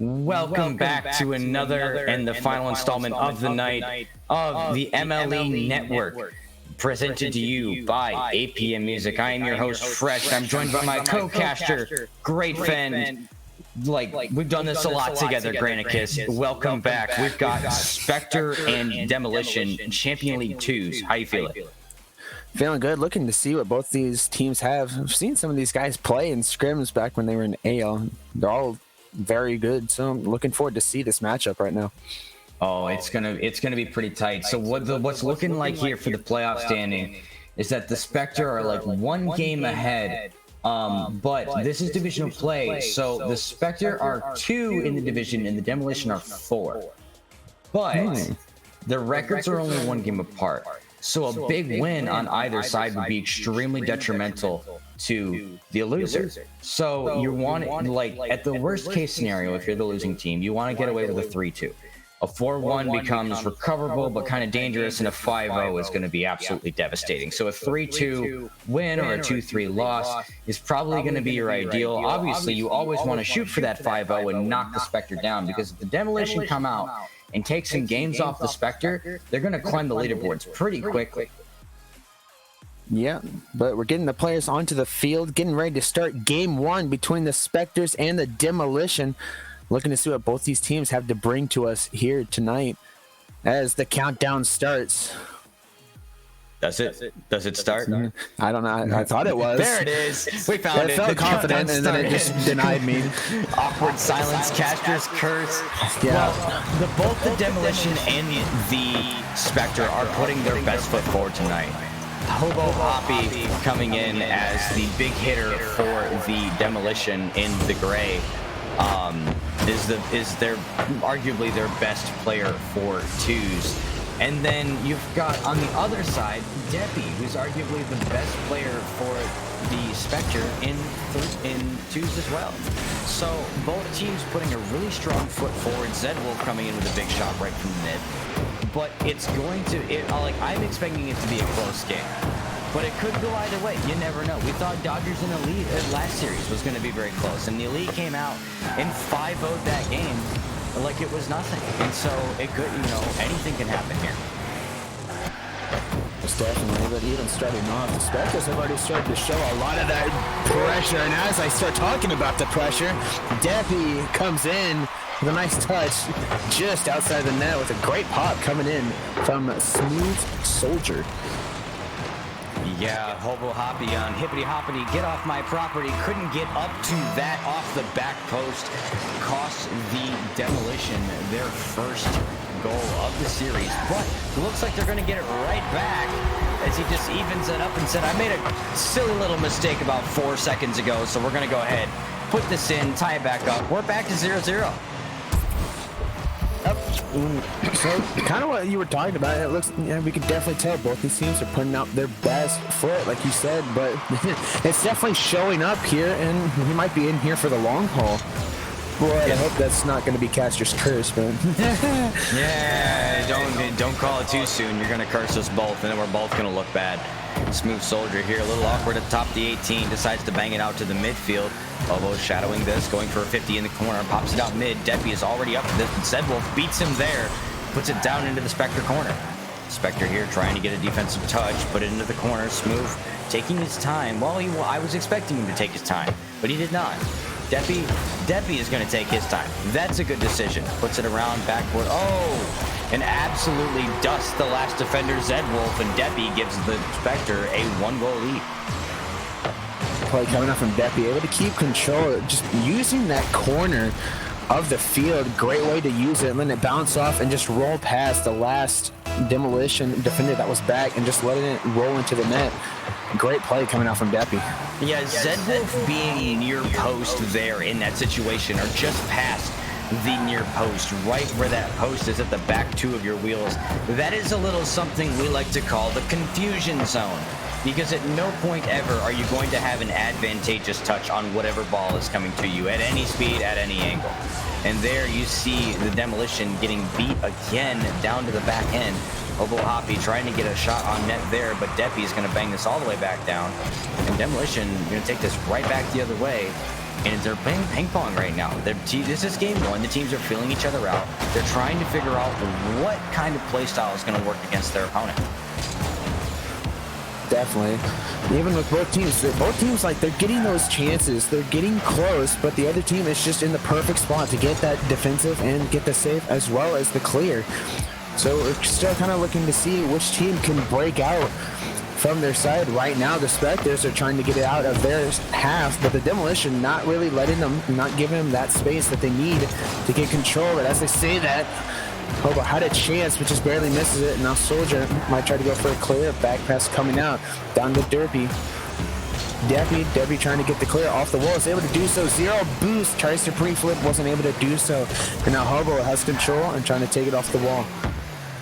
Welcome back to another and the final installment of the night of the MLE Network, presented to you by 8 PM Music. I am your host, Fresh. I'm joined by my co-caster, great friend. Like, we've done this a lot together, Granicus. Welcome back. We've got Spectre and Demolition, Champion League 2s. How you feeling? Feeling good. Looking to see what both these teams have. I've seen some of these guys play in scrims back when they were in AL. They're all very good, so I'm looking forward to see this matchup right now. Oh, it's gonna be pretty tight. So what's looking like here for the playoff standing is that the Spectre are like one game ahead. But this is divisional play, so the Spectre are 2 in the division and the Demolition are 4. But the records are only 1 game apart. So a big win on either side would be extremely detrimental to the loser. So you want it, like, at the worst case scenario, if you're the losing team, you want to get away with a 3-2. A 4-1 becomes recoverable but kind of dangerous, and a 5-0 is going to be absolutely devastating. So a 3-2 win or a 2-3 loss is probably going to be your ideal. Obviously, you always want to shoot for that 5-0 and knock the Spectre down, because if the Demolition come out and take some games off the Spectre, they're going to climb the leaderboards pretty quickly. Yeah, but we're getting the players onto the field, getting ready to start game 1 between the Spectres and the Demolition. Looking to see what both these teams have to bring to us here tonight as the countdown starts. Does it start? I don't know. I thought it was. There it is. We found it. I felt confident, and then it just denied me. Awkward silence. Caster's curse. Yeah. Well, both the Demolition and the Spectre are putting their best foot forward tonight. Hobo Hoppy coming in as the big hitter for the Demolition in the gray. Is their arguably their best player for 2s. And then you've got on the other side Deppy, who's arguably the best player for the Spectre in 2s as well. So both teams putting a really strong foot forward. Zedwolf coming in with a big shot right from the mid. But it's going to, I'm expecting it to be a close game. But it could go either way. You never know. We thought Dodgers and Elite last series was going to be very close. And the Elite came out and 5-0'd that game like it was nothing. And so it could, anything can happen here. Most definitely. But even starting off, the Spectres have already started to show a lot of that pressure. And as I start talking about the pressure, Deppy comes in with a nice touch just outside the net with a great pop coming in from Smooth Soldier. Yeah, Hobo Hoppy on Hippity Hoppity, get off my property. Couldn't get up to that off the back post. Cost the Demolition their first goal of the series. But it looks like they're going to get it right back as he just evens it up and said, I made a silly little mistake about 4 seconds ago, so we're going to go ahead, put this in, tie it back up. We're back to 0-0. So, kind of what you were talking about, it looks, we can definitely tell both these teams are putting out their best foot, like you said, but it's definitely showing up here, and he might be in here for the long haul. Boy, I hope that's not going to be Caster's curse, but yeah, don't call it too soon. You're going to curse us both, and then we're both going to look bad. Smooth Soldier here, a little awkward at the top of the 18, decides to bang it out to the midfield. Bobo shadowing this, going for a 50 in the corner, pops it out mid. Deppy is already up for this, but Zedwolf beats him there, puts it down into the Spectre corner. Spectre here trying to get a defensive touch, put it into the corner. Smooth taking his time. Well, I was expecting him to take his time, but he did not. Deppy is going to take his time. That's a good decision. Puts it around backboard. Oh, and absolutely dusts the last defender, Zedwolf, and Deppy gives the Spectre a 1-goal lead. Play coming up from Deppy, able to keep control, just using that corner of the field. Great way to use it, and then it bounce off and just roll past the last Demolition defender that was back and just letting it roll into the net. Great play coming out from Deppy. Yeah, Zedwolf being near post there in that situation, or just past the near post, right where that post is at the back 2 of your wheels. That is a little something we like to call the confusion zone, because at no point ever are you going to have an advantageous touch on whatever ball is coming to you at any speed, at any angle. And there you see the Demolition getting beat again down to the back end. Hobo Hoppy trying to get a shot on net there, but Deppy is going to bang this all the way back down. And Demolition going to take this right back the other way. and they're playing ping pong right now. This is game one. The teams are feeling each other out. They're trying to figure out what kind of play style is going to work against their opponent. Definitely. Even with both teams, like, they're getting those chances. They're getting close, but the other team is just in the perfect spot to get that defensive and get the save as well as the clear. So we're still kind of looking to see which team can break out from their side. Right now, the Spectres are trying to get it out of their half, but the Demolition not really letting them, not giving them that space that they need to get control. But as they say that, Hobo had a chance, but just barely misses it. And now Soldier might try to go for a clear. Back pass coming out. Down to Derpy. Deppy trying to get the clear off the wall. Is able to do so. Zero boost. Tries to pre-flip. Wasn't able to do so. And now Hobo has control and trying to take it off the wall.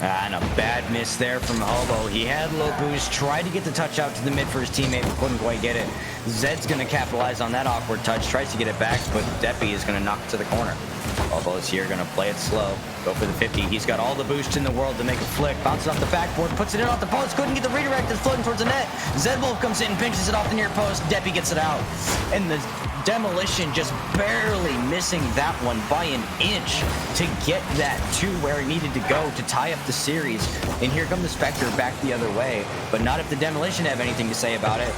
And a bad miss there from Hobo. He had low boost, tried to get the touch out to the mid for his teammate, but couldn't quite get it. Zed's going to capitalize on that awkward touch, tries to get it back, but Deppy is going to knock it to the corner. Hobo is here, going to play it slow, go for the 50. He's got all the boost in the world to make a flick. Bounces off the backboard, puts it in off the post, couldn't get the redirect, it's floating towards the net. Zedwolf comes in, pinches it off the near post, Deppy gets it out. And the Demolition just barely missing that one by an inch to get that to where it needed to go to tie up the series. And here come the Spectre back the other way, but not if the Demolition have anything to say about it.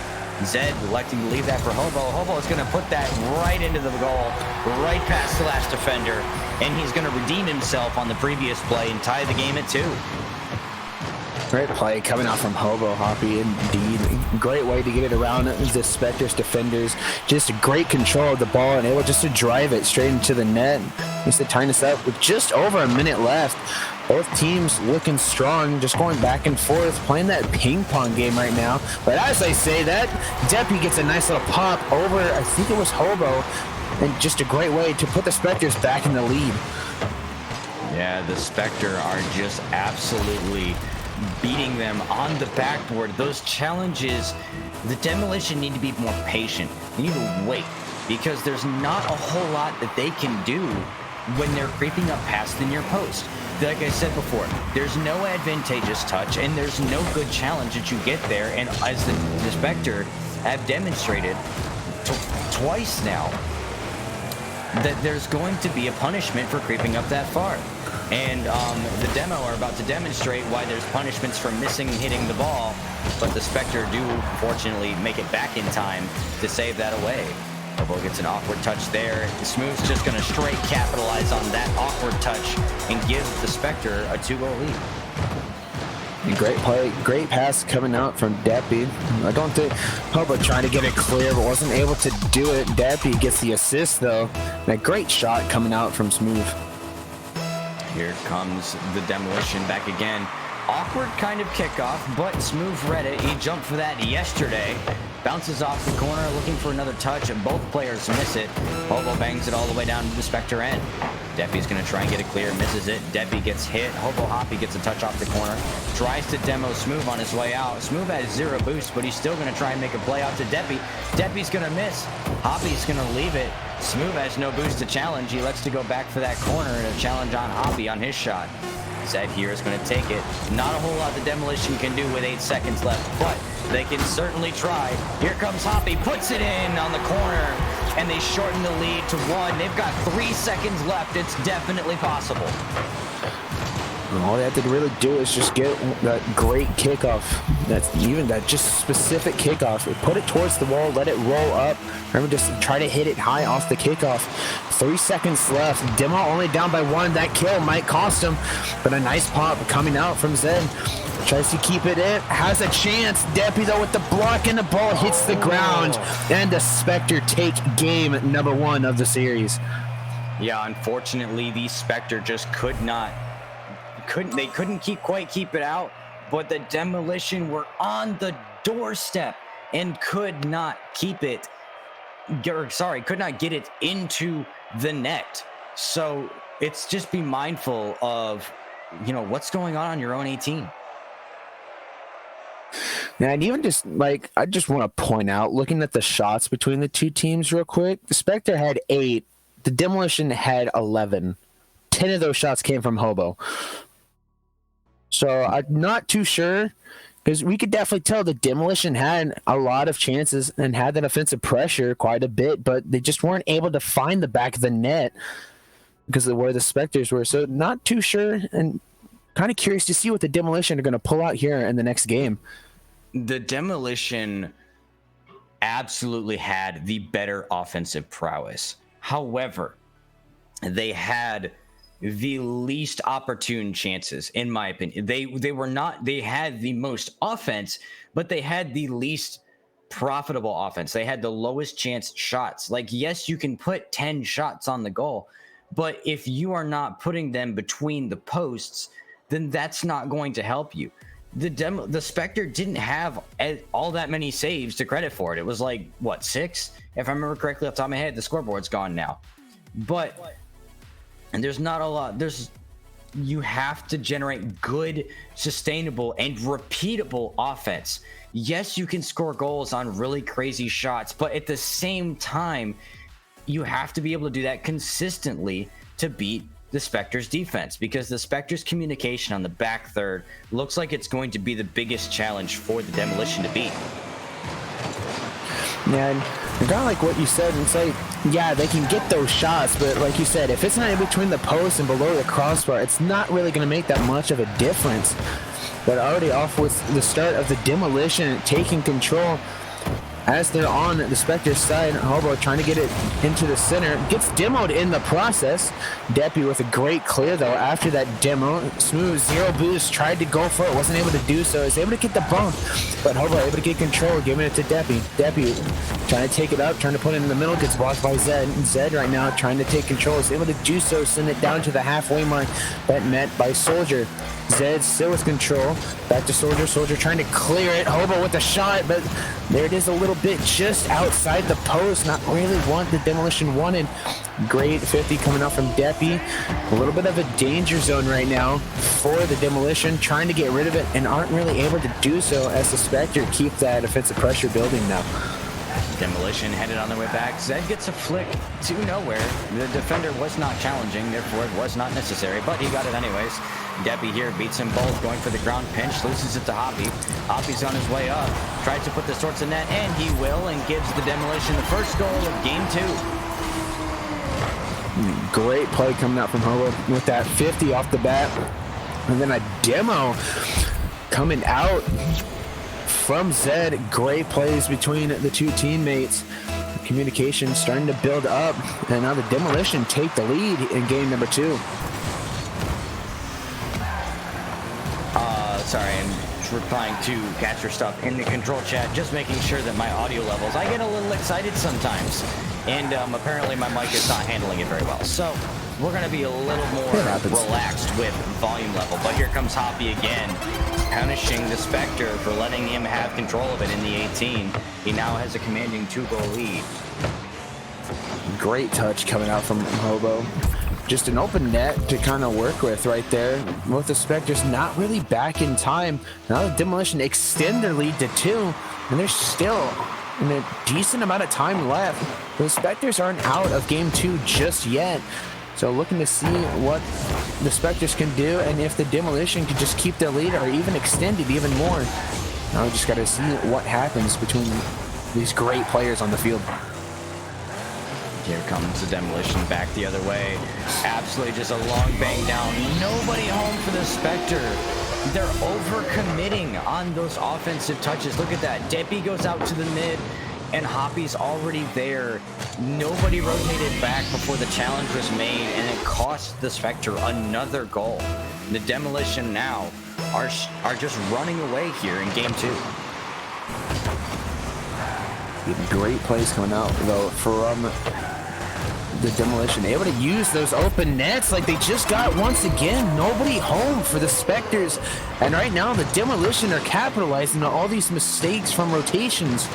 Zed electing to leave that for Hobo. Hobo is going to put that right into the goal, right past the last defender, and he's going to redeem himself on the previous play and tie the game at 2. Great play coming out from Hobo, Hoppy, indeed. Great way to get it around the Spectre's defenders. Just great control of the ball and able just to drive it straight into the net. Needs to tie this up with just over a minute left. Both teams looking strong, just going back and forth, playing that ping pong game right now. But as I say that, Deppy gets a nice little pop over, I think it was Hobo, and just a great way to put the Spectres back in the lead. Yeah, the Spectre are just absolutely beating them on the backboard. Those challenges, the Demolition need to be more patient. They need to wait, because there's not a whole lot that they can do when they're creeping up past the near post. Like I said before, there's no advantageous touch, and there's no good challenge that you get there. And as the Spectre have demonstrated twice now, that there's going to be a punishment for creeping up that far. And the Demo are about to demonstrate why there's punishments for missing hitting the ball, but the Spectre do fortunately make it back in time to save that away. Hobo gets an awkward touch there. Smooth's just going to straight capitalize on that awkward touch and give the Spectre a 2-goal lead. Great play, great pass coming out from Deppy. I don't think Hobo trying to get it clear, but wasn't able to do it. Deppy gets the assist though. And a great shot coming out from Smooth. Here comes the Demolition back again. Awkward kind of kickoff, but Smooth read it. He jumped for that yesterday. Bounces off the corner, looking for another touch, and both players miss it. Hobo bangs it all the way down to the Spectre end. Deppy's going to try and get it clear, misses it. Deppy gets hit. Hobo Hoppy gets a touch off the corner. Tries to demo Smooth on his way out. Smooth has 0 boost, but he's still going to try and make a play out to Deppy. Deppy's going to miss. Hoppy's going to leave it. Smooth has no boost to challenge. He lets to go back for that corner and a challenge on Hoppy on his shot. Zed here is going to take it. Not a whole lot the Demolition can do with 8 seconds left, but they can certainly try. Here comes Hoppy, puts it in on the corner, and they shorten the lead to 1. They've got 3 seconds left. It's definitely possible. All they have to really do is just get that great kickoff. That's even that just specific kickoff. Put it towards the wall, let it roll up. Remember, just try to hit it high off the kickoff. 3 seconds left. Demo only down by 1. That kill might cost him, but a nice pop coming out from Zed. Tries to keep it in, has a chance. Deppy though with the block, and the ball hits the ground, and the Spectre take game number 1 of the series. Yeah, unfortunately, the Spectre just couldn't quite keep it out, but the Demolition were on the doorstep and could not keep it, could not get it into the net. So it's just be mindful of, what's going on your own 18. Yeah, and even just I just want to point out, looking at the shots between the two teams real quick, the Spectre had 8, the Demolition had 11. 10 of those shots came from Hobo. So I'm not too sure Because we could definitely tell the Demolition had a lot of chances and had that offensive pressure quite a bit, but they just weren't able to find the back of the net because of where the Spectres were. So not too sure, and kind of curious to see what the Demolition are going to pull out here in the next game. The Demolition absolutely had the better offensive prowess. However, they had the least opportune chances, in my opinion. They had the most offense, but they had the least profitable offense. They had the lowest chance shots. Like, yes, you can put 10 shots on the goal, but if you are not putting them between the posts, then that's not going to help you. The Spectre didn't have all that many saves to credit for it. It was like, what, 6? If I remember correctly off the top of my head, the scoreboard's gone now. But and there's not a lot. You have to generate good, sustainable, and repeatable offense. Yes, you can score goals on really crazy shots, but at the same time, you have to be able to do that consistently to beat the Spectre's defense, because the Spectre's communication on the back third looks like it's going to be the biggest challenge for the Demolition to beat. Yeah, and kind of like what you said, it's like, yeah, they can get those shots, but like you said, if it's not in between the post and below the crossbar, it's not really going to make that much of a difference. But already off with the start of the Demolition taking control as they're on the Spectre side. Hobo trying to get it into the center, gets demoed in the process. Deppy with a great clear though after that demo. Smooth, zero boost, tried to go for it, wasn't able to do so. Is able to get the bump, but Hobo able to get control, giving it to Deppy. Deppy trying to take it up, trying to put it in the middle, gets blocked by Zed. Zed right now trying to take control, is able to do so, send it down to the halfway mark, but met by Soldier. Zed still with control, back to Soldier. Soldier trying to clear it, Hobo with a shot, but there it is a little bit just outside the post, not really what the Demolition wanted. Great 50 coming out from Deppy. A little bit of a danger zone right now for the Demolition, trying to get rid of it and aren't really able to do so as the Spectre keep that offensive pressure building now. Demolition headed on their way back. Zed gets a flick to nowhere. The defender was not challenging, therefore it was not necessary, but he got it anyways. Deppy here beats them both, going for the ground pinch, loses it to Hoppy. Hoppy's on his way up, tries to put this towards the net, and he will, and gives the Demolition the first goal of game 2. Great play coming out from Hobo with that 50 off the bat. And then a demo coming out from Zed. Great plays between the two teammates. Communication starting to build up, and now the Demolition take the lead in game number 2. Sorry, I'm replying to Catcher stuff in the control chat, just making sure that my audio levels, I get a little excited sometimes, and apparently my mic is not handling it very well. So we're going to be a little more relaxed with volume level, but here comes Hoppy again, punishing the Spectre for letting him have control of it in the 18. He now has a commanding 2-goal lead. Great touch coming out from Hobo. Just an open net to kind of work with right there. With the Spectres not really back in time. Now the Demolition extend their lead to 2, and there's still a decent amount of time left. The Spectres aren't out of game 2 just yet. So looking to see what the Spectres can do, and if the Demolition can just keep their lead or even extend it even more. Now we just got to see what happens between these great players on the field. Here comes the Demolition back the other way. Absolutely just a long bang down. Nobody home for the Spectre. They're over-committing on those offensive touches. Look at that. Deppy goes out to the mid, and Hoppy's already there. Nobody rotated back before the challenge was made, and it cost the Spectre another goal. The Demolition now are just running away here in game 2. Great plays coming out, though, from the Demolition. Able to use those open nets like they just got once again. Nobody home for the Spectres. And right now, the Demolition are capitalizing on all these mistakes from rotations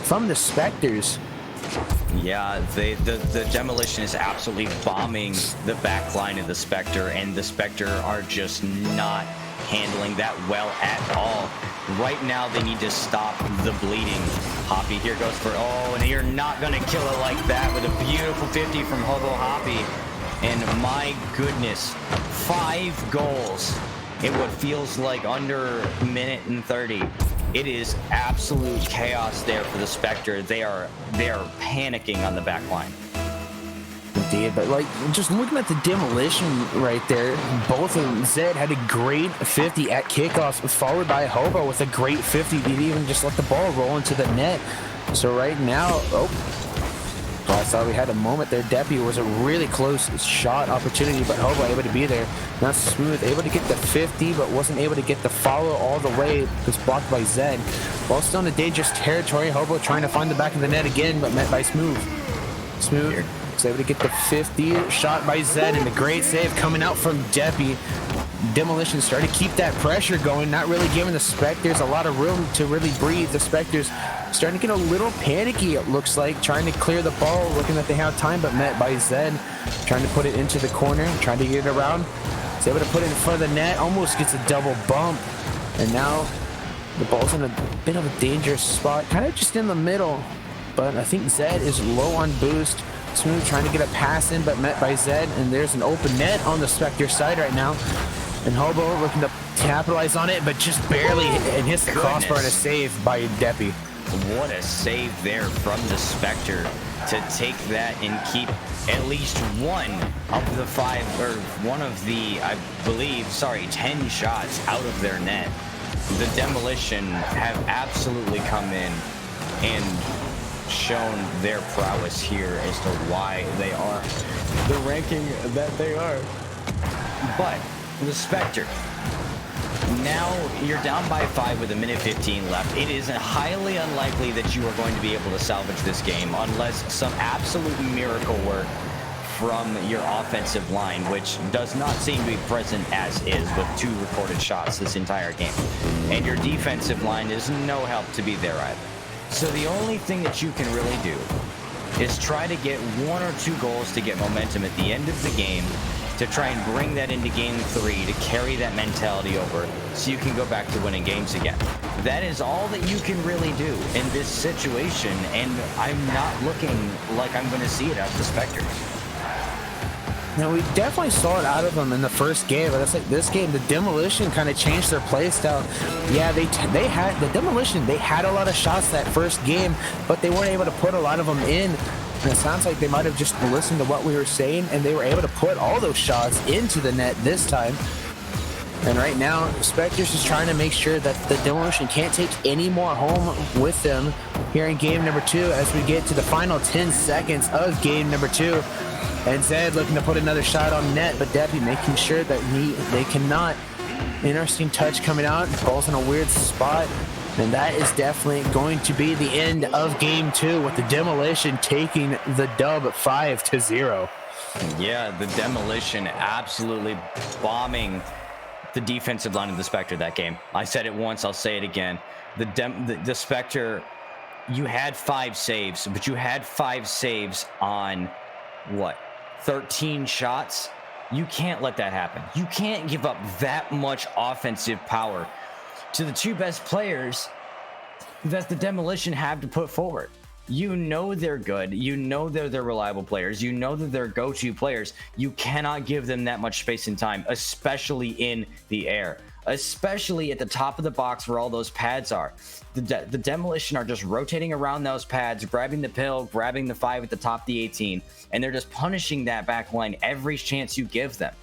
from the Spectres. Yeah, the Demolition is absolutely bombing the back line of the Spectre, and the Spectre are just not handling that well at all. Right now, they need to stop the bleeding. Hoppy here goes for, and you're not going to kill it like that with a beautiful 50 from Hobo Hoppy. And my goodness, 5 goals in what feels like under a minute and 30. It is absolute chaos there for the Spectre. They are panicking on the back line. Indeed, but like just looking at the Demolition right there, both of them, Zed had a great 50 at kickoffs, followed by Hobo with a great 50. He didn't even just let the ball roll into the net. So right now, I thought we had a moment there. Deppy was a really close shot opportunity, but Hobo able to be there. Not Smooth, able to get the 50, but wasn't able to get the follow all the way. It was blocked by Zed. While still in a dangerous territory, Hobo trying to find the back of the net again, but met by Smooth. Smooth was able to get the 50, shot by Zed, and a great save coming out from Deppy. Demolition starting to keep that pressure going, not really giving the Spectres a lot of room to really breathe. The Spectres starting to get a little panicky, it looks like, trying to clear the ball, looking that they have time, but met by Zed, trying to put it into the corner, trying to get it around. He's able to put it in front of the net, almost gets a double bump, and now the ball's in a bit of a dangerous spot, kind of just in the middle, but I think Zed is low on boost. Smooth trying to get a pass in, but met by Zed, and there's an open net on the Spectre side right now. And Hobo looking to capitalize on it, but just barely, and hits the crossbar and a save by Deppy. What a save there from the Spectre to take that and keep at least one of the 10 shots out of their net. The Demolition have absolutely come in and shown their prowess here as to why they are the ranking that they are. But the Spectre, now you're down by 5 with 1:15 left. It is highly unlikely that you are going to be able to salvage this game unless some absolute miracle work from your offensive line, which does not seem to be present as is with 2 recorded shots this entire game. And your defensive line is no help to be there either. So the only thing that you can really do is try to get 1 or 2 goals to get momentum at the end of the game, to try and bring that into game 3, to carry that mentality over so you can go back to winning games again. That is all that you can really do in this situation, and I'm not looking like I'm going to see it out of the Spectre. Now, we definitely saw it out of them in the first game, but it's like this game, the Demolition kind of changed their play style. Yeah, they had the Demolition, they had a lot of shots that first game, but they weren't able to put a lot of them in. And it sounds like they might have just listened to what we were saying, and they were able to put all those shots into the net this time. And right now, Spectre's just trying to make sure that the Demolition can't take any more home with them here in game number 2 as we get to the final 10 seconds of game number 2. And Zed looking to put another shot on net, but Deppy making sure that they cannot. Interesting touch coming out. Ball's in a weird spot. And that is definitely going to be the end of game 2 with the Demolition taking the dub 5-0. Yeah, the Demolition absolutely bombing the defensive line of the Spectre that game. I said it once, I'll say it again. The Spectre, you had 5 saves, but you had 5 saves on, 13 shots? You can't let that happen. You can't give up that much offensive power to the 2 best players that the Demolition have to put forward. You know they're good. You know they're reliable players. You know that they're go-to players. You cannot give them that much space and time, especially in the air, especially at the top of the box where all those pads are. The Demolition are just rotating around those pads, grabbing the pill, grabbing the 5 at the top of the 18, and they're just punishing that back line every chance you give them.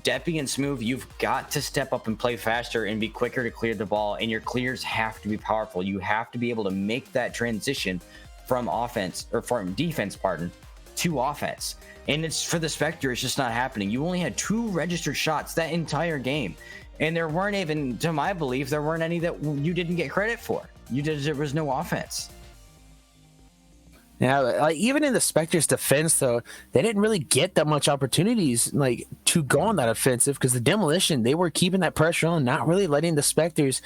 Deppy and Smooth, you've got to step up and play faster and be quicker to clear the ball, and your clears have to be powerful. You have to be able to make that transition from defense, to offense. And it's for the Spectre, it's just not happening. You only had 2 registered shots that entire game, and there weren't even, to my belief, there weren't any that you didn't get credit for. There was no offense. Yeah, like even in the Spectre's defense, though, they didn't really get that much opportunities like to go on that offensive because the Demolition, they were keeping that pressure on, not really letting the Spectres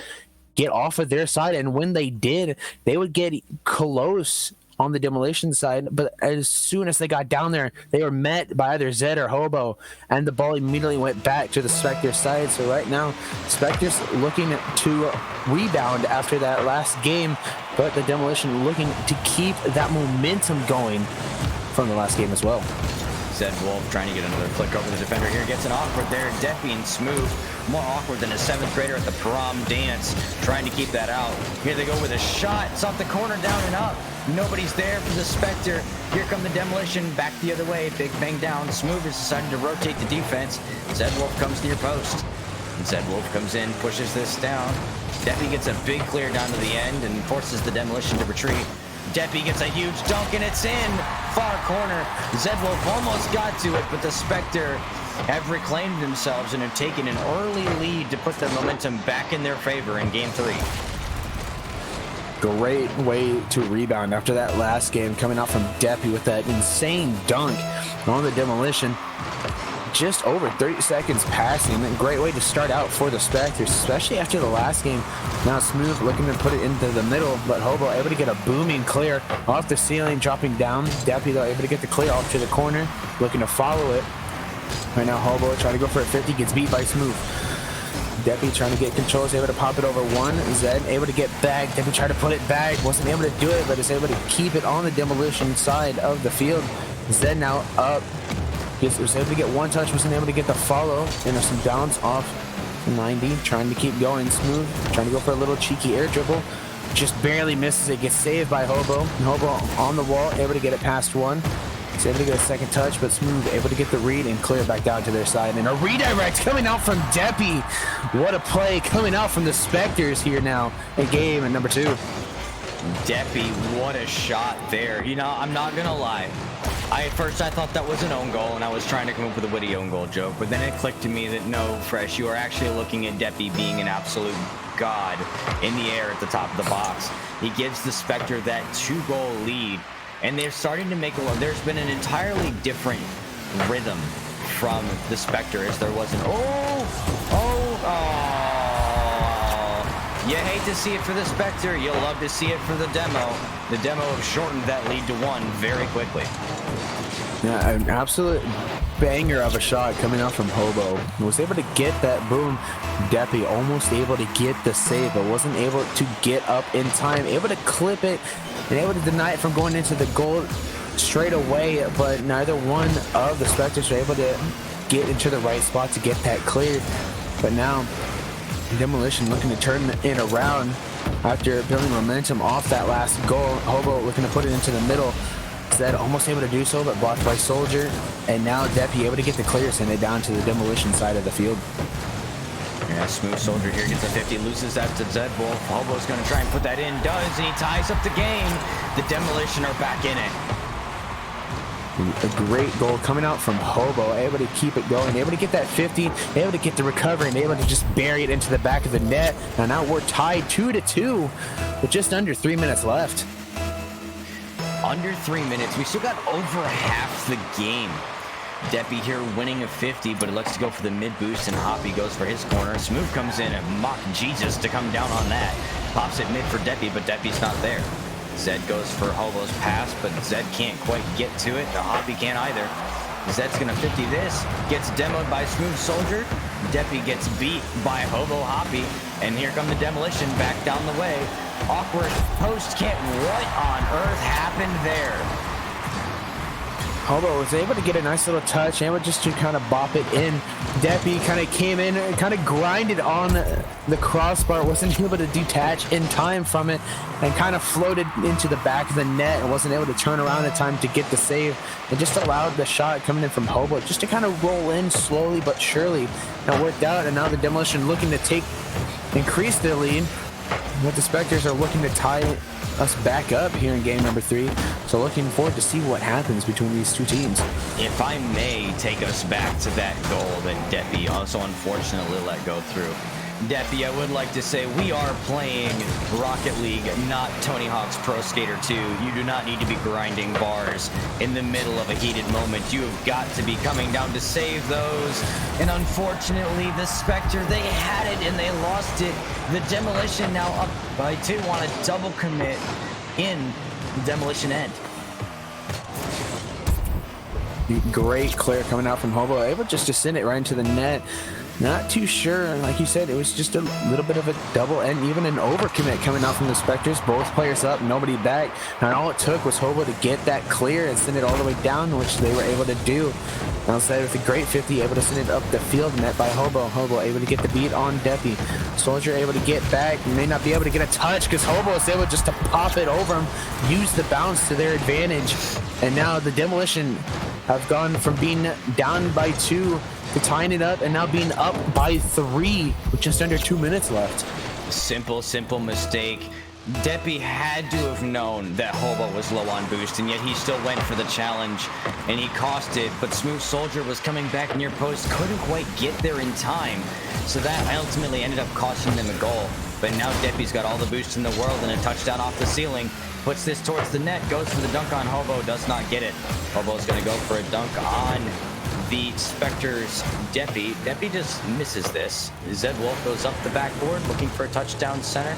get off of their side. And when they did, they would get close on the Demolition side, but as soon as they got down there, they were met by either Zed or Hobo, and the ball immediately went back to the Spectre side. So right now, Spectre's looking to rebound after that last game, but the Demolition looking to keep that momentum going from the last game as well. Zed Wolf trying to get another flick over the defender here. Gets an awkward there. Deppy and Smooth. More awkward than a 7th grader at the prom dance. Trying to keep that out. Here they go with a shot. It's off the corner, down and up. Nobody's there for the Spectre. Here come the Demolition. Back the other way. Big bang down. Smooth has decided to rotate the defense. Zed Wolf comes near post. And Zed Wolf comes in, pushes this down. Deppy gets a big clear down to the end and forces the Demolition to retreat. Deppy gets a huge dunk and it's in. Far corner. Zed Wolf almost got to it, but the Spectre have reclaimed themselves and have taken an early lead to put the momentum back in their favor in game 3. Great way to rebound after that last game, coming out from Deppy with that insane dunk on the Demolition. Just over 30 seconds passing. A great way to start out for the Spectres, especially after the last game. Now Smooth looking to put it into the middle, but Hobo able to get a booming clear off the ceiling, dropping down. Deppy though able to get the clear off to the corner, looking to follow it. Right now Hobo trying to go for a 50, gets beat by Smooth. Deppy trying to get control, is able to pop it over one. Zed able to get back. Deppy tried to put it back, wasn't able to do it, but is able to keep it on the Demolition side of the field. Zed now up. Was able to get one touch, wasn't able to get the follow, and some bounce off 90, trying to keep going. Smooth trying to go for a little cheeky air dribble, just barely misses it, gets saved by Hobo. Hobo on the wall, able to get it past one. He's able to get a second touch, but Smooth able to get the read and clear back down to their side. And a redirect coming out from Deppy. What a play coming out from the Spectres here now in game number 2. Deppy, what a shot there. You know, I'm not gonna lie. At first I thought that was an own goal, and I was trying to come up with a witty own goal joke, but then it clicked to me that no, Fresh, you are actually looking at Deppy being an absolute god in the air at the top of the box. He gives the Spectre that 2-goal lead, and they're starting to make there's been an entirely different rhythm from the Spectre as there was an you hate to see it for the Spectre, you'll love to see it for the Demo. The Demo have shortened that lead to 1 very quickly. Yeah, an absolute banger of a shot coming out from Hobo. Was able to get that boom. Deppy almost able to get the save, but wasn't able to get up in time. Able to clip it and able to deny it from going into the goal straight away, but neither one of the Spectres were able to get into the right spot to get that cleared. But now Demolition looking to turn it around after building momentum off that last goal. Hobo looking to put it into the middle. Zed almost able to do so, but blocked by Soldier. And now Deppy able to get the clear, send it down to the Demolition side of the field. Yeah, Smooth Soldier here gets a 50, loses that to Zed Wolf. Hobo's going to try and put that in, does, and he ties up the game. The Demolition are back in it. A great goal coming out from Hobo, able to keep it going, able to get that 50, able to get the recovery, and able to just bury it into the back of the net. Now we're tied 2-2 with just under 3 minutes left. Under 3 minutes. We still got over half the game. Deppy here winning a 50, but it looks to go for the mid boost, and Hoppy goes for his corner. Smooth comes in and mock Jesus to come down on that. Pops it mid for Deppy, but Deppy's not there. Zed goes for Hobo's pass, but Zed can't quite get to it. The Hoppy can't either. Zed's gonna 50 this, gets demoed by Smooth Soldier. Deppy gets beat by Hobo Hoppy, and here come the Demolition back down the way. Awkward post kick. What on earth happened there? Hobo was able to get a nice little touch, able just to kind of bop it in. Deppy kind of came in and kind of grinded on the crossbar, wasn't able to detach in time from it, and kind of floated into the back of the net and wasn't able to turn around in time to get the save. It just allowed the shot coming in from Hobo just to kind of roll in slowly but surely. And it worked out, and now the Demolition looking to increase their lead. But the Spectres are looking to tie us back up here in game number 3. So looking forward to see what happens between these two teams. If I may take us back to that goal that Deppy also unfortunately let go through. Deppy, I would like to say we are playing Rocket League, not Tony Hawk's Pro Skater 2. You do not need to be grinding bars in the middle of a heated moment. You have got to be coming down to save those. And unfortunately, the Spectre, they had it and they lost it. The Demolition now up by 2 on a double commit in the Demolition end. Great clear coming out from Hobo, able just to send it right into the net. Not too sure. Like you said, it was just a little bit of a double and even an overcommit coming out from the Spectres. Both players up, nobody back. And all it took was Hobo to get that clear and send it all the way down, which they were able to do. Outside with a great 50, able to send it up the field, met by Hobo. Hobo able to get the beat on Deppy. Soldier able to get back, may not be able to get a touch because Hobo is able just to pop it over him, use the bounce to their advantage. And now the Demolition have gone from being down by 2 to tying it up and now being up by 3 with just under 2 minutes left. Simple mistake. Deppy had to have known that Hobo was low on boost, and yet he still went for the challenge, and he cost it. But Smooth Soldier was coming back near post, couldn't quite get there in time, so that ultimately ended up costing them a goal. But now Deppy's got all the boost in the world and a touchdown off the ceiling. Puts this towards the net, goes for the dunk on Hobo, does not get it. Hobo's going to go for a dunk on the Spectre's Deppy. Deppy just misses this. Zed Wolf goes up the backboard looking for a touchdown center.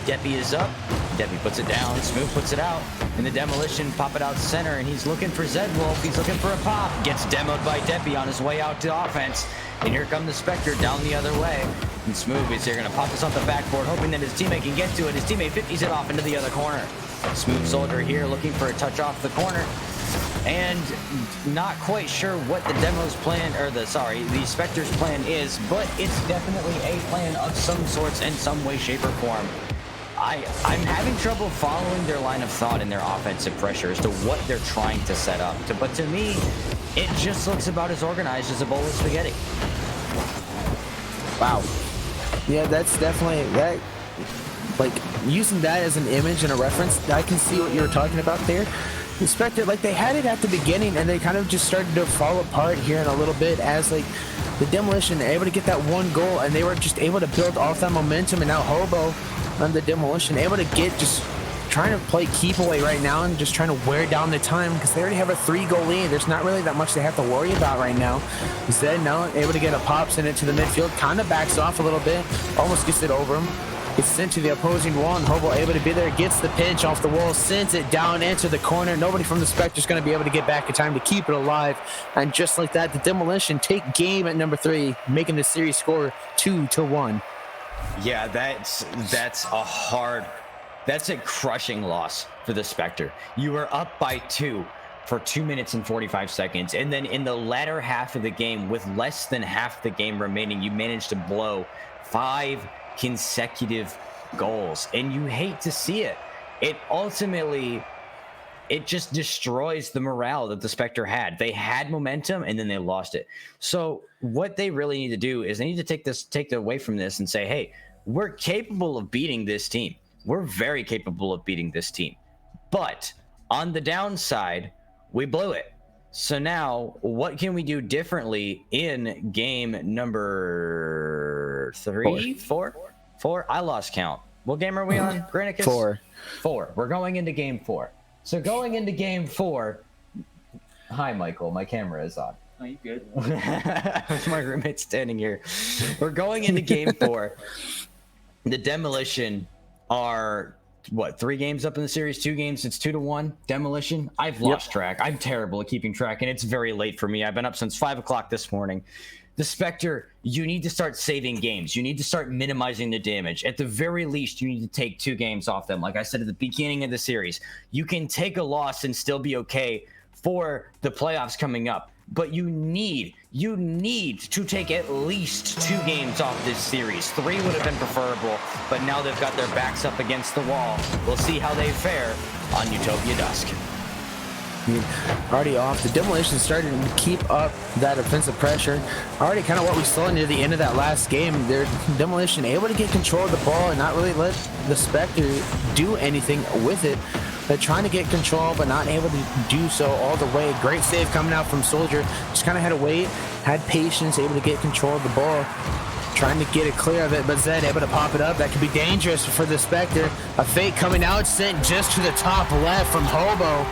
Deppy is up. Deppy puts it down. Smooth puts it out. And the Demolition pop it out center, and he's looking for Zed Wolf. He's looking for a pop. Gets demoed by Deppy on his way out to offense. And here come the Spectre down the other way. And Smooth is here going to pop this off the backboard, hoping that his teammate can get to it. His teammate 50s it off into the other corner. Smooth Soldier here looking for a touch off the corner. And not quite sure what the demo's plan, or the Spectre's plan is, but it's definitely a plan of some sorts in some way, shape, or form. I'm having trouble following their line of thought in their offensive pressure as to what they're trying to set up. But to me, it just looks about as organized as a bowl of spaghetti. Wow. Yeah, that's definitely that. Like, using that as an image and a reference, I can see what you were talking about there. The Spectre, like, they had it at the beginning, and they kind of just started to fall apart here in a little bit as, like, the Demolition, they're able to get that one goal, and they were just able to build off that momentum, and now Hobo on the Demolition able to get just trying to play keep away right now and just trying to wear down the time because they already have a 3-goal lead. There's not really that much they have to worry about right now. Instead, now able to get a pop, send it to the midfield, kind of backs off a little bit, almost gets it over him. It's sent to the opposing wall, and Hobo able to be there, gets the pinch off the wall, sends it down into the corner. Nobody from the Spectre's going to be able to get back in time to keep it alive. And just like that, the Demolition take game at number 3, making the series score 2-1. Yeah, that's a crushing loss for the Spectre. You were up by 2 for 2 minutes and 45 seconds. And then in the latter half of the game, with less than half the game remaining, you managed to blow 5 consecutive goals, and you hate to see it. It just destroys the morale that the Spectre had. They had momentum and then they lost it. So what they really need to do is they need to take it away from this and say, hey, we're capable of beating this team. We're very capable of beating this team. But on the downside, we blew it. So now what can we do differently in game number 3, 4? I lost count. What game are we on, Granicus? 4. We're going into game 4. So going into game 4. Hi, Michael. My camera is on. Oh, you good? My roommate's standing here. We're going into game 4. The Demolition are, 3 games up in the series? 2 games? It's 2-1. Demolition? I've lost track. I'm terrible at keeping track, and it's very late for me. I've been up since 5 o'clock this morning. The Spectre, you need to start saving games. You need to start minimizing the damage. At the very least, you need to take 2 games off them. Like I said at the beginning of the series, you can take a loss and still be okay for the playoffs coming up. But you need to take at least 2 games off this series. 3 would have been preferable, but now they've got their backs up against the wall. We'll see how they fare on Utopia Dusk. Already off. The Demolition starting to keep up that offensive pressure. Already kind of what we saw near the end of that last game. Their Demolition able to get control of the ball and not really let the Spectre do anything with it. They're trying to get control, but not able to do so all the way. Great save coming out from Soldier. Just kind of had to wait, had patience, able to get control of the ball. Trying to get it clear of it, but Zed able to pop it up. That could be dangerous for the Spectre. A fake coming out, sent just to the top left from Hobo.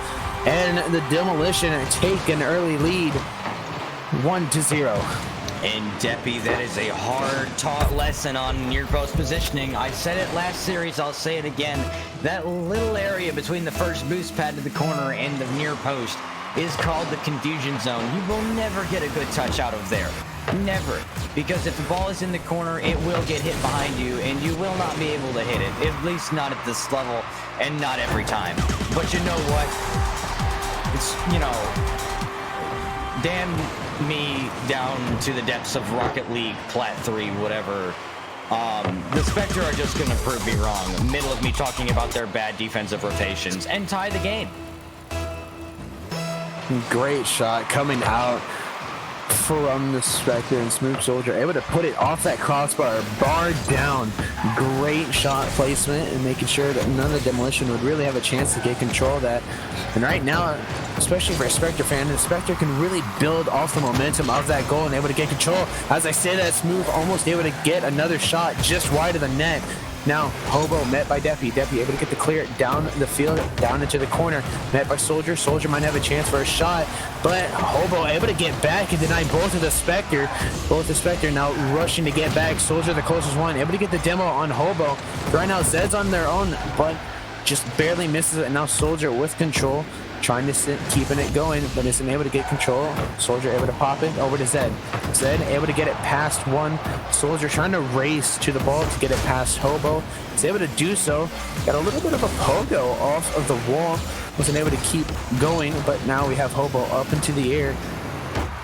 And the Demolition take an early lead, 1-0. And Deppy, that is a hard-taught lesson on near post positioning. I said it last series, I'll say it again. That little area between the first boost pad to the corner and the near post is called the confusion zone. You will never get a good touch out of there. Never. Because if the ball is in the corner, it will get hit behind you, and you will not be able to hit it. At least not at this level, and not every time. But you know what? It's, you know, damn me down to the depths of Rocket League, Plat 3, whatever. The Spectre are just going to prove me wrong. Middle of me talking about their bad defensive rotations, and tie the game. Great shot coming out from the Spectre, and Smooth Soldier able to put it off that crossbar, bar down. Great shot placement and making sure that none of the Demolition would really have a chance to get control of that. And right now, especially for a Spectre fan, the Spectre can really build off the momentum of that goal and able to get control. As I say that, Smooth almost able to get another shot just wide of the net. Now, Hobo met by Deppy. Deppy able to get the clear down the field, down into the corner. Met by Soldier. Soldier might have a chance for a shot, but Hobo able to get back and deny both of the Spectre. Both the Spectre now rushing to get back. Soldier the closest one. Able to get the demo on Hobo. Right now, Zed's on their own, but just barely misses it. And now Soldier with control, trying to sit, keeping it going, but isn't able to get control. Soldier able to pop it over to Zed. Zed able to get it past one. Soldier trying to race to the ball to get it past Hobo. He's able to do so. Got a little bit of a pogo off of the wall. Wasn't able to keep going, but now we have Hobo up into the air,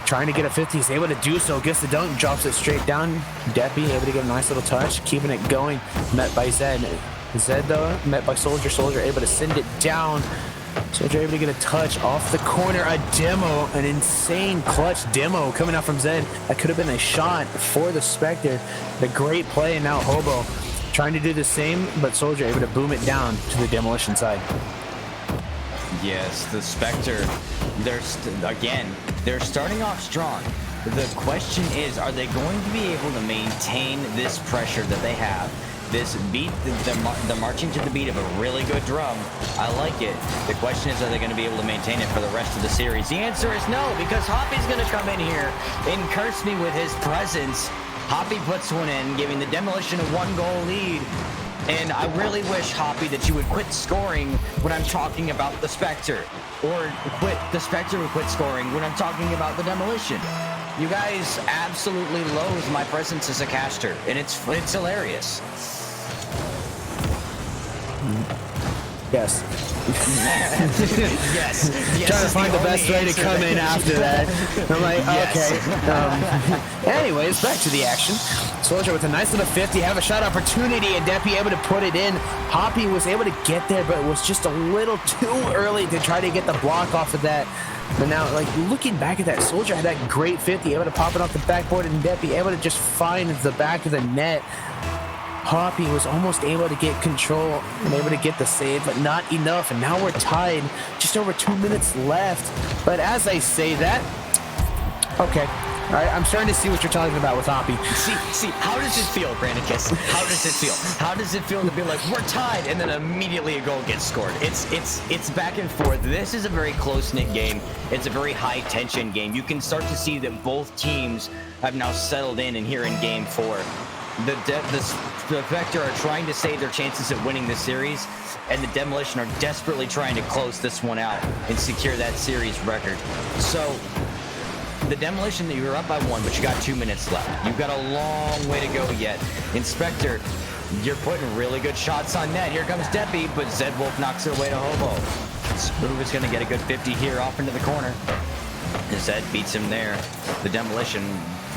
trying to get a 50. He's able to do so. Gets the dunk, drops it straight down. Deppy able to get a nice little touch, keeping it going. Met by Zed. Zed though, met by Soldier. Soldier able to send it down. Soldier able to get a touch off the corner, a demo, an insane clutch demo coming out from Zed. That could have been a shot for the Spectre. The great play, and now Hobo trying to do the same, but Soldier able to boom it down to the Demolition side. Yes, the Spectre, they're starting off strong. The question is, are they going to be able to maintain this pressure that they have? This beat, the marching to the beat of a really good drum. I like it. The question is, are they going to be able to maintain it for the rest of the series? The answer is no, because Hoppy's going to come in here and curse me with his presence. Hoppy puts one in, giving the Demolition a 1-goal lead. And I really wish, Hoppy, that you would quit scoring when I'm talking about the Spectre. Or the Spectre would quit scoring when I'm talking about the Demolition. You guys absolutely loathe my presence as a caster, and it's hilarious. Yes. Yes. Trying to find the best way to come in after that. I'm like, okay. Anyways, back to the action. Soldier with a nice little 50, have a shot opportunity, and Deppy able to put it in. Hoppy was able to get there, but was just a little too early to try to get the block off of that. But now, like, looking back at that, Soldier had that great 50, able to pop it off the backboard, and Deppy able to just find the back of the net. Hoppy was almost able to get control and able to get the save, but not enough. And now we're tied, just over 2 minutes left. But as I say that, okay. All right, I'm starting to see what you're talking about with Hoppy. See, how does it feel, Brandicus? How does it feel? How does it feel to be like, we're tied, and then immediately a goal gets scored? It's back and forth. This is a very close-knit game. It's a very high-tension game. You can start to see that both teams have now settled in here in Game 4. The Spectre are trying to save their chances of winning this series, and the Demolition are desperately trying to close this one out and secure that series record. So, the Demolition, you're up by 1, but you got 2 minutes left. You've got a long way to go yet. In Spectre, you're putting really good shots on net. Here comes Deppy, but Zed Wolf knocks it away to Hobo. Smooth is going to get a good 50 here off into the corner. Zed beats him there. The Demolition,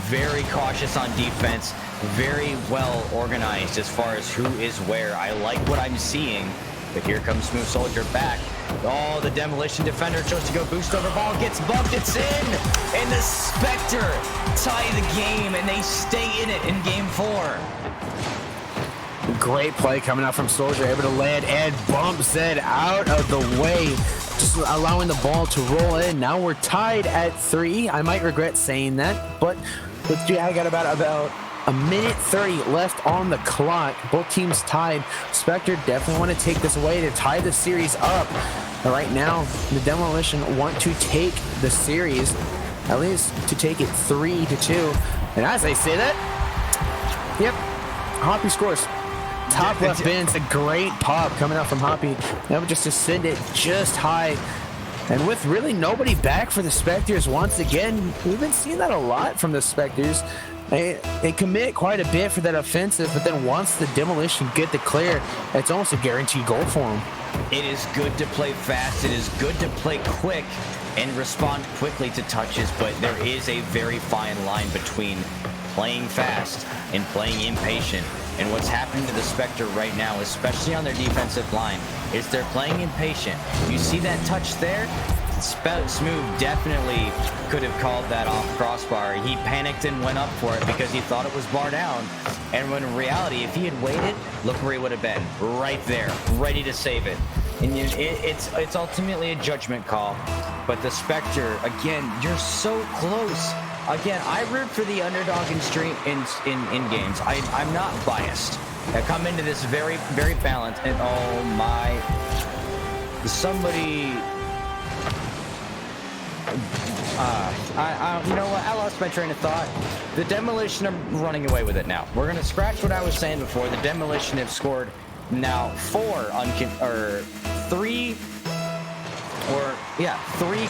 very cautious on defense, very well organized as far as who is where. I like what I'm seeing, but here comes Smooth Soldier back. Oh, the Demolition defender chose to go boost over ball, gets bumped, it's in! And the Spectre tie the game, and they stay in it in Game 4. Great play coming out from Soldier, able to land and bump Zed out of the way, just allowing the ball to roll in. Now we're tied at 3. I might regret saying that, but I got about a minute 30 left on the clock. Both teams tied. Spectre definitely want to take this away to tie the series up. But right now, the Demolition want to take the series, at least to take it 3-2. And as I say that, yep, Hoppy scores. Top left bin, it's a great pop coming out from Hoppy. Now just to send it just high. And with really nobody back for the Spectres, once again, we've been seeing that a lot from the Spectres. They commit quite a bit for that offensive, but then once the Demolition get the clear, it's almost a guaranteed goal for them. It is good to play fast. It is good to play quick and respond quickly to touches, but there is a very fine line between playing fast and playing impatient. And what's happening to the Spectre right now, especially on their defensive line, is they're playing impatient. You see that touch there? Smooth definitely could have called that off crossbar. He panicked and went up for it because he thought it was bar down. And when in reality, if he had waited, look where he would have been. Right there, ready to save it. And it's ultimately a judgment call. But the Spectre, again, you're so close. Again, I root for the underdog in games. I'm not biased. I come into this very, very balanced, and oh my, somebody, you know what? I lost my train of thought. The Demolition are running away with it now. We're gonna scratch what I was saying before. The Demolition have scored now three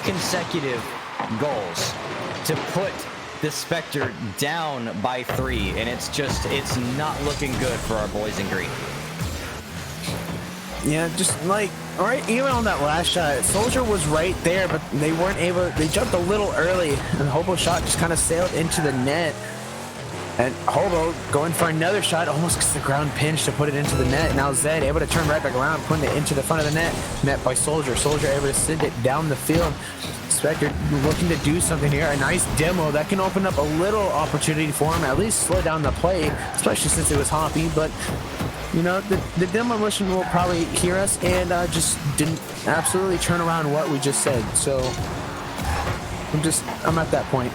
consecutive goals to put the Spectre down by 3, and it's not looking good for our boys in green. Yeah, just like, all right, even on that last shot, Soldier was right there, but they weren't able, they jumped a little early, and the Hobo shot just kind of sailed into the net. And Hobo going for another shot, almost gets the ground pinch to put it into the net. Now Zed able to turn right back around, putting it into the front of the net, met by Soldier. Soldier able to send it down the field. Spectre looking to do something here. A nice demo that can open up a little opportunity for him, at least slow down the play, especially since it was Hoppy. But, you know, the Demolition will probably hear us and just didn't absolutely turn around what we just said. So I'm at that point.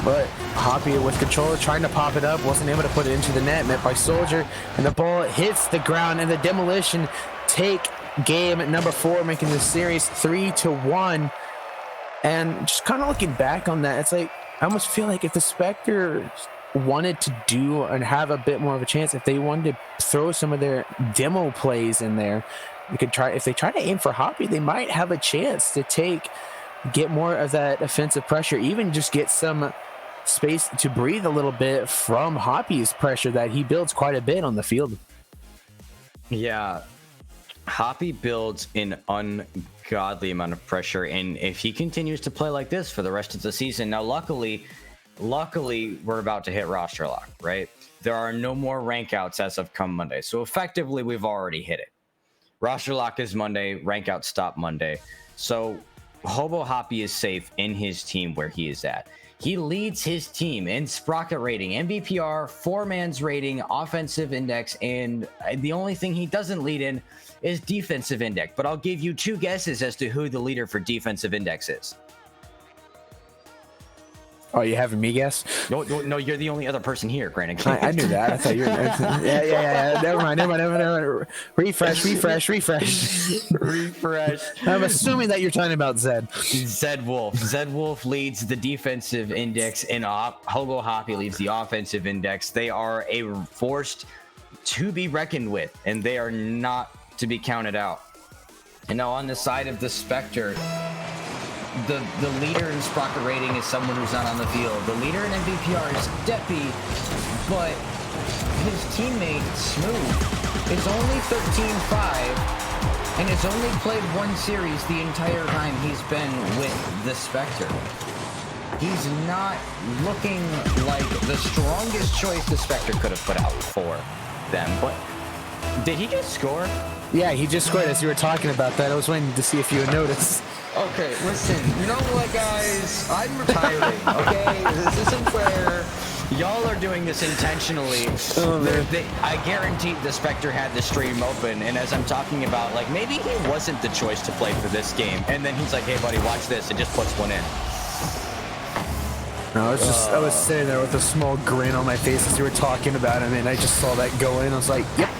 But Hoppy with control, trying to pop it up, wasn't able to put it into the net, met by Soldier, and the ball hits the ground, and the Demolition take game number 4, making the series 3-1. And just kind of looking back on that, it's like, I almost feel like if the Spectre wanted to do and have a bit more of a chance, if they wanted to throw some of their demo plays in there, they could try, if they try to aim for Hoppy, they might have a chance to get more of that offensive pressure, even just get some space to breathe a little bit from Hoppy's pressure that he builds quite a bit on the field. Yeah, Hoppy builds an ungodly amount of pressure, and if he continues to play like this for the rest of the season, now luckily we're about to hit roster lock, right? There are no more rank outs as of come Monday, so effectively we've already hit it. Roster lock is Monday, rank out stop Monday, so Hobo Hoppy is safe in his team where he is at. He leads his team in Sprocket rating, MVPR, 4-man's rating, offensive index, and the only thing he doesn't lead in is defensive index. But I'll give you 2 guesses as to who the leader for defensive index is. Oh, you having me guess? No, you're the only other person here, granted. I knew that. I thought you were. Yeah. Never mind. Refresh. I'm assuming that you're talking about Zed. Zed Wolf. Zed Wolf leads the defensive index, and Hobo Hoppy leads the offensive index. They are a force to be reckoned with, and they are not to be counted out. And now on the side of the Spectre, the leader in Sprocket rating is someone who's not on the field. The leader in MVPR is Deppy, but his teammate, Smooth, is only 13-5 and has only played 1 series the entire time he's been with the Spectre. He's not looking like the strongest choice the Spectre could have put out for them, but did he just score? Yeah, he just scored as you were talking about that. I was waiting to see if you would notice. Okay, listen, you know what, guys? I'm retiring, okay? This isn't fair. Y'all are doing this intentionally. I guarantee the Spectre had the stream open, and as I'm talking about, like, maybe he wasn't the choice to play for this game, and then he's like, hey, buddy, watch this, and just puts one in. No, I was sitting there with a small grin on my face as you were talking about him, and I just saw that go in. I was like, yep.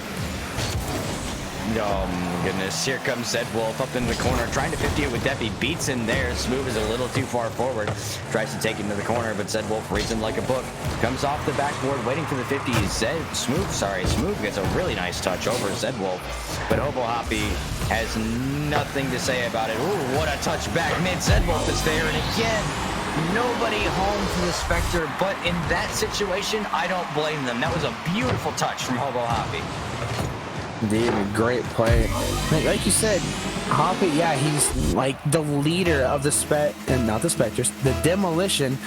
Oh goodness, here comes Zed Wolf up in the corner, trying to 50 it with Deppy, beats in there. Smooth is a little too far forward, tries to take him to the corner, but Zed Wolf reads him like a book. Comes off the backboard, waiting for the 50. Smooth gets a really nice touch over Zed Wolf, but Hobo Hoppy has nothing to say about it. Ooh, what a touch back mid. Zed Wolf is there, and again, nobody home for the Spectre, but in that situation, I don't blame them. That was a beautiful touch from Hobo Hoppy. Indeed, a great play. Like you said, Hoppy, yeah, he's like the leader of the not the Spectres, the Demolition,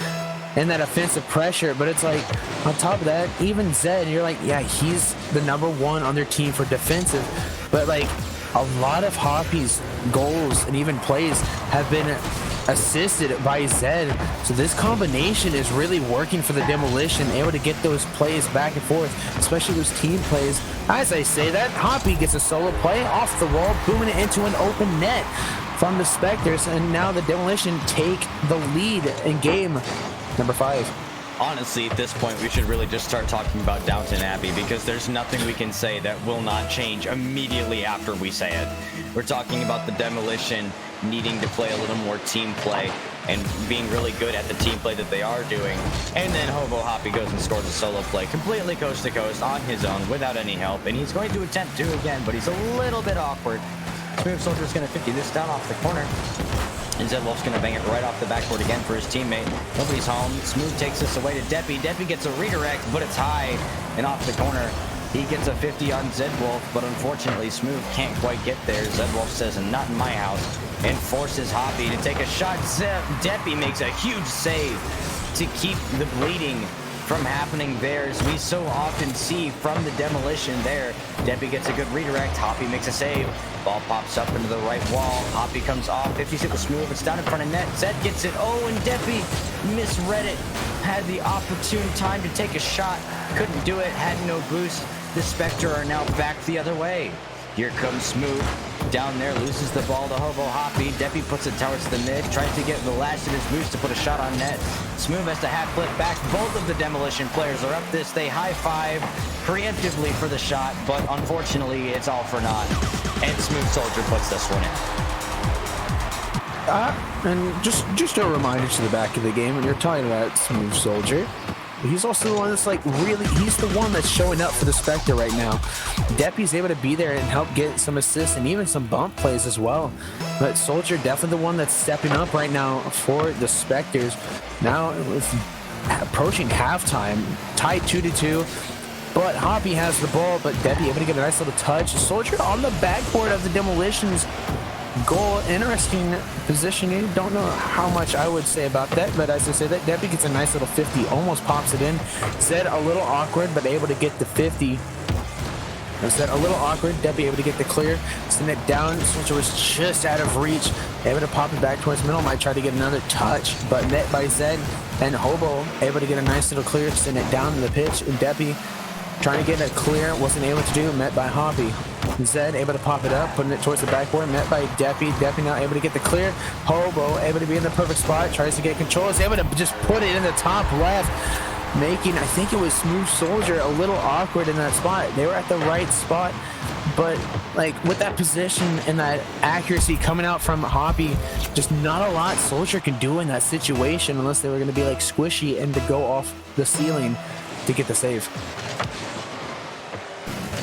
and that offensive pressure. But it's like, on top of that, even Zed, you're like, yeah, he's the #1 on their team for defensive. But like, a lot of Hoppy's goals and even plays have been assisted by Zed, so this combination is really working for the Demolition, able to get those plays back and forth, especially those team plays. As I say that, Hoppy gets a solo play off the wall, booming it into an open net from the Spectres, and now the Demolition take the lead in game number 5. Honestly, at this point, we should really just start talking about Downton Abbey, because there's nothing we can say that will not change immediately after we say it. We're talking about the Demolition needing to play a little more team play and being really good at the team play that they are doing. And then Hobo Hoppy goes and scores a solo play, completely coast to coast on his own without any help. And he's going to attempt to again, but he's a little bit awkward. Smooth Soldier's going to 50 this down off the corner. And Zed Wolf's going to bang it right off the backboard again for his teammate. Nobody's home. Smooth takes this away to Deppy. Deppy gets a redirect, but it's high and off the corner. He gets a 50 on Zed Wolf, but unfortunately Smooth can't quite get there. Zed Wolf says, not in my house, and forces Hoppy to take a shot. Deppy makes a huge save to keep the bleeding from happening there, as we so often see from the Demolition there. Deppy gets a good redirect. Hoppy makes a save. Ball pops up into the right wall. Hoppy comes off. 50's hit the Smooth. It's down in front of net. Zed gets it. Oh, and Deppy misread it. Had the opportune time to take a shot. Couldn't do it. Had no boost. The Spectre are now back the other way. Here comes Smooth. Down there, loses the ball to Hobo Hoppy. Deppy puts it towards the mid, tries to get the last of his boost to put a shot on net. Smooth has to half flip back. Both of the Demolition players are up this. They high five preemptively for the shot, but unfortunately, it's all for naught. And Smooth Soldier puts this one in. And just a reminder to the back of the game, when you're talking about Smooth Soldier, he's also the one that's like he's the one that's showing up for the Spectre right now. Deppy's able to be there and help get some assists and even some bump plays as well. But Soldier definitely the one that's stepping up right now for the Spectres. Now it's approaching halftime, tied 2-2. But Hoppy has the ball, but Deppy able to get a nice little touch. Soldier on the backboard of the Demolition's goal. Interesting positioning. Don't know how much I would say about that, but as I say that, Deppy gets a nice little 50, almost pops it in. Zed a little awkward, but able to get the 50. Zed a little awkward, Deppy able to get the clear, send it down. Soldier was just out of reach, able to pop it back towards middle. Might try to get another touch, but net by Zed. And Hobo able to get a nice little clear, send it down to the pitch, and Deppy trying to get it clear, wasn't able to do, met by Hoppy. Zed able to pop it up, putting it towards the backboard, met by Deppy. Deppy now able to get the clear. Hobo able to be in the perfect spot, tries to get control, is able to just put it in the top left, making, I think it was Smooth Soldier, a little awkward in that spot. They were at the right spot, but like with that position and that accuracy coming out from Hoppy, just not a lot Soldier can do in that situation unless they were going to be like squishy and to go off the ceiling to get the save.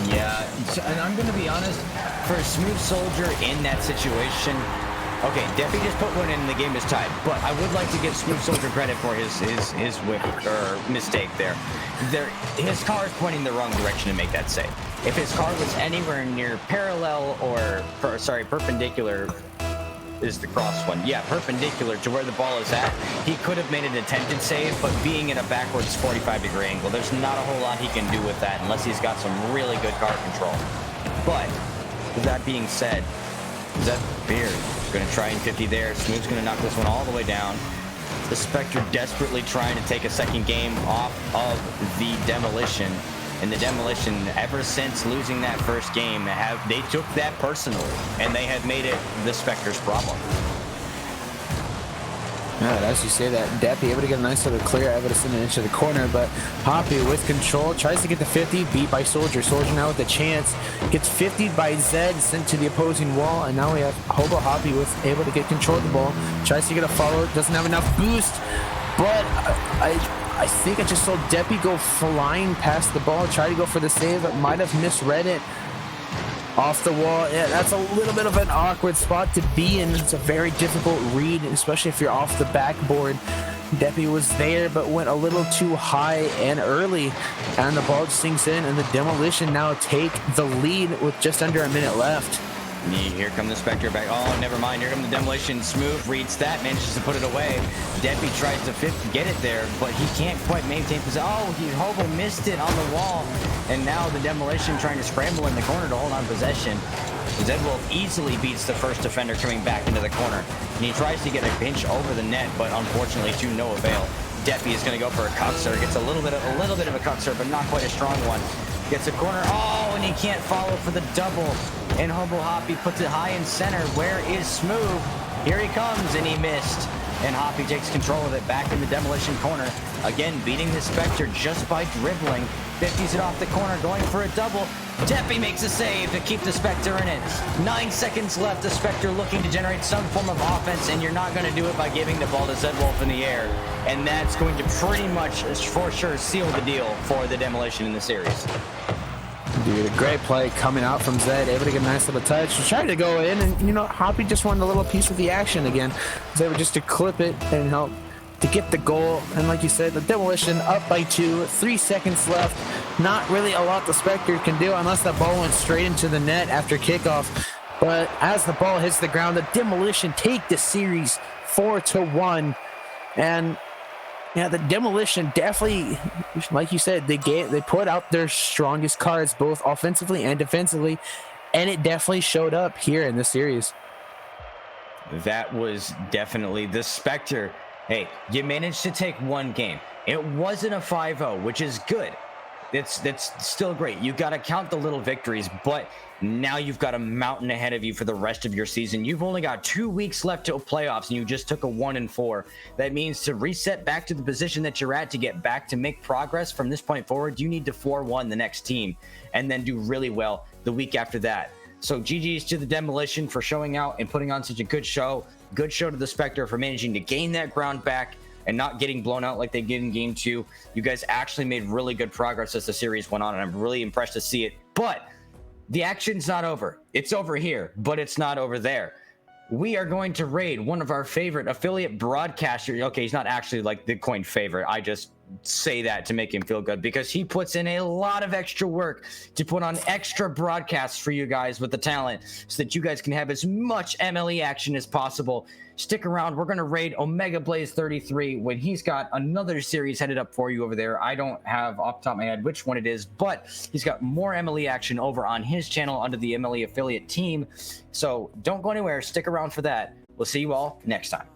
Yeah, and I'm going to be honest, for a Smooth Soldier in that situation, okay, Deppy just put one in and the game is tied, but I would like to give Smooth Soldier credit for his whip or mistake there. His car is pointing the wrong direction to make that save. If his car was anywhere near parallel or, perpendicular is the cross one. Yeah, perpendicular to where the ball is at, he could have made an attempted save, but being in a backwards 45-degree angle, there's not a whole lot he can do with that unless he's got some really good car control. But with that being said, Zed Beard going to try and 50 there. Smooth's going to knock this one all the way down. The Spectre desperately trying to take a second game off of the Demolition. And the Demolition, ever since losing that first game, they took that personally, and they have made it the Spectre's problem. Yeah, as you say that, Deppy able to get a nice little clear, able to send it into the corner, but Hoppy with control, tries to get the 50, beat by Soldier. Soldier now with the chance, gets 50'd by Zed, sent to the opposing wall, and now we have Hobo Hoppy with able to get control of the ball, tries to get a follow, doesn't have enough boost, but I think I just saw Deppy go flying past the ball, try to go for the save, but might have misread it. Off the wall, yeah, that's a little bit of an awkward spot to be in. It's a very difficult read, especially if you're off the backboard. Deppy was there, but went a little too high and early, and the ball sinks in, and the Demolition now take the lead with just under a minute left. Here come the Spectre back. Oh, never mind. Here come the Demolition. Smooth reads that, manages to put it away. Deppy tries to get it there, but he can't quite maintain possession. Oh, Hobo missed it on the wall. And now the Demolition trying to scramble in the corner to hold on possession. Zedwolf easily beats the first defender coming back into the corner. And he tries to get a pinch over the net, but unfortunately to no avail. Deppy is going to go for a cuxer. Gets a little bit of a cuxer, but not quite a strong one. Gets a corner. Oh, and he can't follow for the double. And Hobo Hoppy puts it high in center. Where is Smooth? Here he comes, and he missed. And Hoppy takes control of it back in the Demolition corner. Again, beating the Spectre just by dribbling. 50s it off the corner, going for a double. Deppy makes a save to keep the Spectre in it. 9 seconds left. The Spectre looking to generate some form of offense, and you're not going to do it by giving the ball to Zedwolf in the air. And that's going to pretty much, for sure, seal the deal for the Demolition in the series. Dude, a great play coming out from Zed, able to get a nice little touch. He tried to go in, and you know, Hoppy just wanted a little piece of the action again. Was able just to clip it and help to get the goal. And like you said, the Demolition up by 2, 3 seconds left. Not really a lot the Spectre can do unless that ball went straight into the net after kickoff. But as the ball hits the ground, the Demolition take the series 4-1. And yeah, the Demolition definitely, like you said, they put out their strongest cards, both offensively and defensively, and it definitely showed up here in this series. That was definitely the Spectre. Hey, you managed to take one game. It wasn't a 5-0, which is good. That's still great. You got to count the little victories, but now you've got a mountain ahead of you for the rest of your season. You've only got 2 weeks left to playoffs, and you just took a 1-4. That means to reset back to the position that you're at, to get back to make progress from this point forward, you need to 4-1 the next team and then do really well the week after that. So GG's to the Demolition for showing out and putting on such a good show. Good show to the Spectre for managing to gain that ground back and not getting blown out like they did in Game 2. You guys actually made really good progress as the series went on, and I'm really impressed to see it. But the action's not over. It's over here, but it's not over there. We are going to raid one of our favorite affiliate broadcasters. Okay, he's not actually like the coin favorite. I just say that to make him feel good because he puts in a lot of extra work to put on extra broadcasts for you guys with the talent so that you guys can have as much MLE action as possible. Stick around. We're going to raid Omega Blaze 33 when he's got another series headed up for you over there. I don't have off the top of my head which one it is, but he's got more MLE action over on his channel under the MLE affiliate team. So don't go anywhere. Stick around for that. We'll see you all next time.